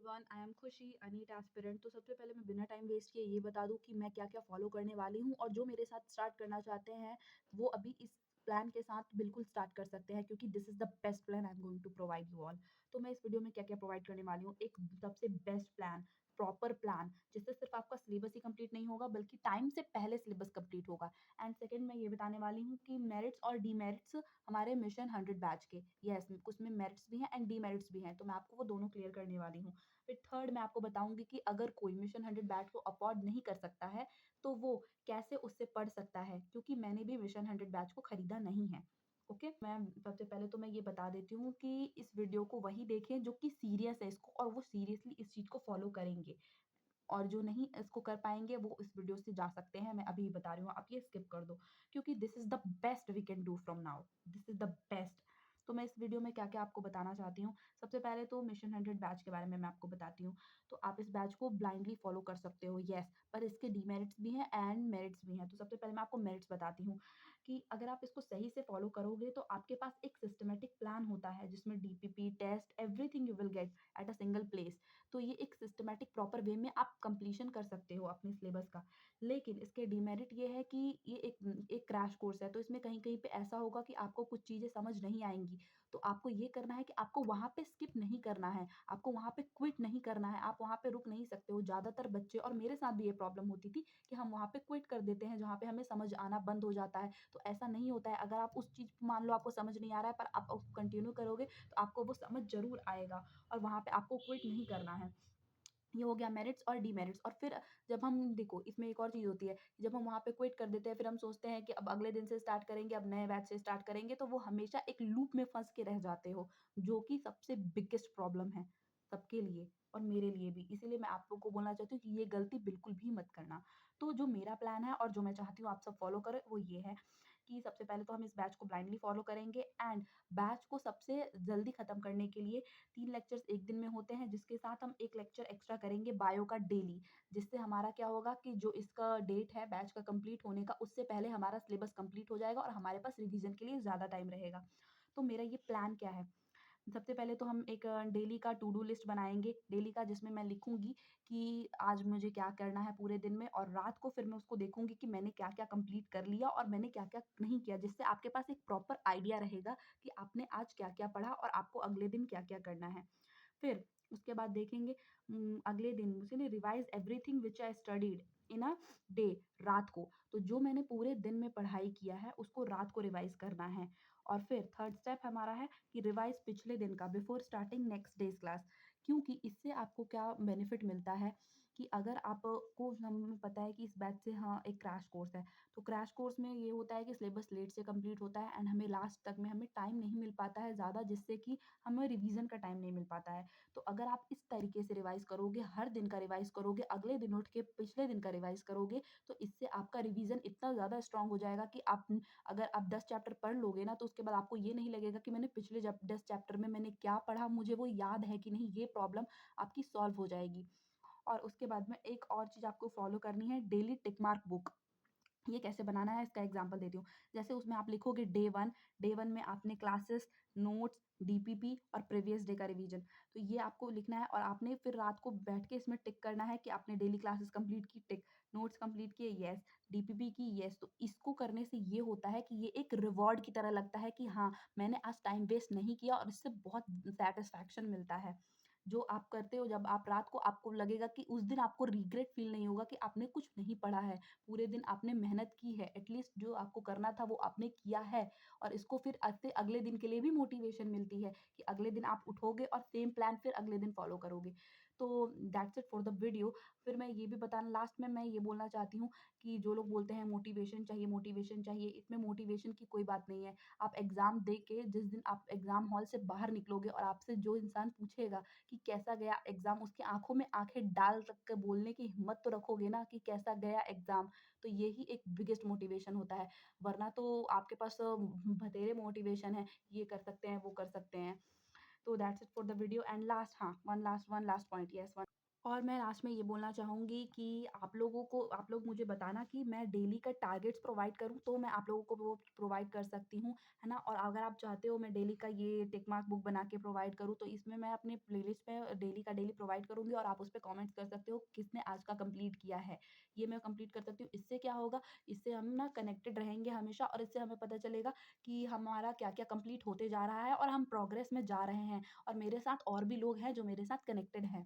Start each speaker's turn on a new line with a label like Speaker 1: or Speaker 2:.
Speaker 1: Everyone, I am खुशी अनीट aspirant. तो सबसे पहले मैं बिना टाइम वेस्ट किए ये बता दूं कि मैं क्या क्या फॉलो करने वाली हूँ, और जो मेरे साथ स्टार्ट करना चाहते हैं वो अभी इस प्लान के साथ बिल्कुल स्टार्ट कर सकते हैं, क्योंकि this is the best plan I am going to provide you all. तो मैं इस वीडियो में क्या क्या प्रोवाइड करने वाली हूँ, एक सबसे बेस्ट प्लान, प्रॉपर प्लान, जिससे सिर्फ आपका सिलेबस ही कंप्लीट नहीं होगा बल्कि टाइम से पहले सिलेबस कंप्लीट होगा। एंड सेकंड, मैं ये बताने वाली हूँ कि मेरिट्स और डीमेरिट्स हमारे मिशन 100 बैच के, यस, उसमें मेरिट्स भी हैं एंड डीमेरिट्स भी हैं, तो मैं आपको वो दोनों क्लियर करने वाली हूँ। फिर थर्ड, मैं आपको बताऊंगी कि अगर कोई मिशन 100 बैच को अफोर्ड नहीं कर सकता है तो वो कैसे उससे पढ़ सकता है, क्योंकि मैंने भी मिशन 100 बैच को खरीदा नहीं है। ओके, मैं सबसे पहले तो मैं ये बता देती हूँ कि इस वीडियो को वही देखें जो कि सीरियस है इसको, और वो सीरियसली इस चीज को फॉलो करेंगे, और जो नहीं इसको कर पाएंगे वो इस वीडियो से जा सकते हैं। मैं अभी बता रही हूँ, आप ये स्किप कर दो, क्योंकि this is the best we can do from now, this is the best. तो मैं इस वीडियो में क्या क्या आपको बताना चाहती हूँ, सबसे पहले तो मिशन 100 बैच के बारे में मैं आपको बताती हूँ। तो आप इस बैच को ब्लाइंडली फॉलो कर सकते हो, यस, पर इसके डीमेरिट्स भी हैं एंड मेरिट्स भी हैं। तो सबसे पहले मैं आपको मेरिट्स बताती हूँ कि अगर आप इसको सही से फॉलो करोगे तो आपके पास एक सिस्टमेटिक प्लान होता है जिसमें DPP, test, everything you will get at a single place. तो ये एक सिस्टमैटिक प्रॉपर वे में आप कंप्लीशन कर सकते हो अपने सिलेबस का। लेकिन इसके डीमेरिट ये है कि ये एक क्रैश कोर्स है, तो इसमें कहीं कहीं पे ऐसा होगा कि आपको कुछ चीज़ें समझ नहीं आएंगी। तो आपको ये करना है कि आपको वहाँ पे स्किप नहीं करना है, आपको वहाँ पे क्विट नहीं करना है, आप वहाँ पे रुक नहीं सकते हो। ज़्यादातर बच्चे, और मेरे साथ भी ये प्रॉब्लम होती थी कि हम वहाँ पे क्विट कर देते हैं जहाँ पे हमें समझ आना बंद हो जाता है। तो ऐसा नहीं होता है, अगर आप उस चीज़, मान लो आपको समझ नहीं आ रहा है पर आप उसको कंटिन्यू करोगे तो आपको वो समझ जरूर आएगा, और वहाँ पे आपको क्विट नहीं करना है। ये हो गया मेरिट्स और डीमेरिट्स। और फिर जब हम, देखो इसमें एक और चीज़ होती है, जब हम वहाँ पे क्विट कर देते हैं फिर हम सोचते हैं कि अब अगले दिन से स्टार्ट करेंगे, अब नए बैच से स्टार्ट करेंगे, तो वो हमेशा एक लूप में फंस के रह जाते हो, जो कि सबसे बिगेस्ट प्रॉब्लम है सबके लिए और मेरे लिए भी। इसीलिए मैं आप लोग को बोलना चाहती हूँ कि ये गलती बिल्कुल भी मत करना। तो जो मेरा प्लान है और जो मैं चाहती हूँ आप सब फॉलो करें वो ये है कि सबसे पहले तो हम इस बैच को ब्लाइंडली फॉलो करेंगे, एंड बैच को सबसे जल्दी खत्म करने के लिए 3 लेक्चर्स एक दिन में होते हैं, जिसके साथ हम 1 लेक्चर एक्स्ट्रा करेंगे बायो का डेली। जिससे हमारा क्या होगा कि जो इसका डेट है बैच का कंप्लीट होने का, उससे पहले हमारा सिलेबस कंप्लीट हो जाएगा और हमारे पास रिवीजन के लिए ज़्यादा टाइम रहेगा। तो मेरा ये प्लान क्या है, सबसे पहले तो हम एक डेली का टू डू लिस्ट बनाएँगे, डेली का, जिसमें मैं लिखूँगी कि आज मुझे क्या करना है पूरे दिन में, और रात को फिर मैं उसको देखूँगी कि मैंने क्या-क्या कंप्लीट कर लिया और मैंने क्या-क्या नहीं किया, जिससे आपके पास एक प्रॉपर आइडिया रहेगा कि आपने आज क्या-क्या पढ़ा और आपको अगले दिन क्या-क्या करना है। फिर उसके बाद देखेंगे अगले दिन मुझे revise everything which I studied in a day, रात को। तो जो मैंने पूरे दिन में पढ़ाई किया है उसको रात को रिवाइज करना है। और फिर थर्ड स्टेप हमारा है कि रिवाइज पिछले दिन का before starting next days class. क्योंकि इससे आपको क्या बेनिफिट मिलता है कि अगर आपको, हमें पता है कि इस बैच से हाँ एक क्रैश कोर्स है, तो क्रैश कोर्स में ये होता है कि सिलेबस लेट से कंप्लीट होता है एंड हमें लास्ट तक में हमें टाइम नहीं मिल पाता है ज़्यादा, जिससे कि हमें रिवीजन का टाइम नहीं मिल पाता है। तो अगर आप इस तरीके से रिवाइज करोगे, हर दिन का रिवाइज करोगे, अगले दिन उठ के पिछले दिन का रिवाइज करोगे, तो इससे आपका रिवीजन इतना ज़्यादा स्ट्रांग हो जाएगा कि आप, अगर आप 10 चैप्टर पढ़ लोगे ना तो उसके बाद आपको ये नहीं लगेगा कि मैंने पिछले 10 चैप्टर में मैंने क्या पढ़ा, मुझे वो याद है कि नहीं, ये प्रॉब्लम आपकी सॉल्व हो जाएगी। और उसके बाद में एक और चीज़ आपको फॉलो करनी है, डेली टिक मार्क बुक। ये कैसे बनाना है इसका एग्जांपल देती हूँ। जैसे उसमें आप लिखोगे डे 1 में आपने क्लासेस, नोट्स, डीपीपी और प्रीवियस डे का रिवीजन। तो ये आपको लिखना है और आपने फिर रात को बैठ के इसमें टिक करना है कि आपने डेली क्लासेस कंप्लीट की, टिक, नोट्स कंप्लीट किए, यस, डीपीपी की, यस। तो इसको करने से ये होता है कि ये एक रिवॉर्ड की तरह लगता है कि हाँ, मैंने आज टाइम वेस्ट नहीं किया, और इससे बहुत सैटिस्फैक्शन मिलता है। जो आप करते हो जब आप रात को, आपको लगेगा कि उस दिन आपको रिग्रेट फील नहीं होगा कि आपने कुछ नहीं पढ़ा है। पूरे दिन आपने मेहनत की है, एटलीस्ट जो आपको करना था वो आपने किया है, और इसको फिर अगले दिन के लिए भी मोटिवेशन मिलती है कि अगले दिन आप उठोगे और सेम प्लान फिर अगले दिन फॉलो करोगे। तो that's it for the video. फिर मैं ये भी बताना, लास्ट में मैं ये बोलना चाहती हूँ कि जो लोग बोलते हैं मोटिवेशन चाहिए, इसमें मोटिवेशन की कोई बात नहीं है। आप एग्जाम दे के जिस दिन आप एग्जाम हॉल से बाहर निकलोगे और आपसे जो इंसान पूछेगा कि कैसा गया एग्जाम, उसकी आंखों में आंखें डाल रख के बोलने की हिम्मत तो रखोगे ना कि कैसा गया एग्जाम। तो यही एक बिगेस्ट मोटिवेशन होता है, वरना तो आपके पास बथेरे मोटिवेशन है, ये कर सकते हैं, वो कर सकते हैं। तो that's it for the video. And last, हाँ, one last point, yes, one और मैं लास्ट में ये बोलना चाहूँगी कि आप लोग मुझे बताना कि मैं डेली का टारगेट्स प्रोवाइड करूँ, तो मैं आप लोगों को वो प्रोवाइड कर सकती हूँ, है ना? और अगर आप चाहते हो मैं डेली का ये टिक मार्क बुक बना के प्रोवाइड करूँ, तो इसमें मैं अपनी प्लेलिस्ट में डेली का डेली प्रोवाइड करूँगी और आप उस पे कमेंट्स कर सकते हो, किसने आज का कंप्लीट किया है। ये मैं कंप्लीट कर सकती हूँ। इससे क्या होगा, इससे हम ना कनेक्टेड रहेंगे हमेशा और इससे हमें पता चलेगा कि हमारा क्या-क्या कंप्लीट होते जा रहा है और हम प्रोग्रेस में जा रहे हैं और मेरे साथ और भी लोग हैं जो मेरे साथ कनेक्टेड हैं।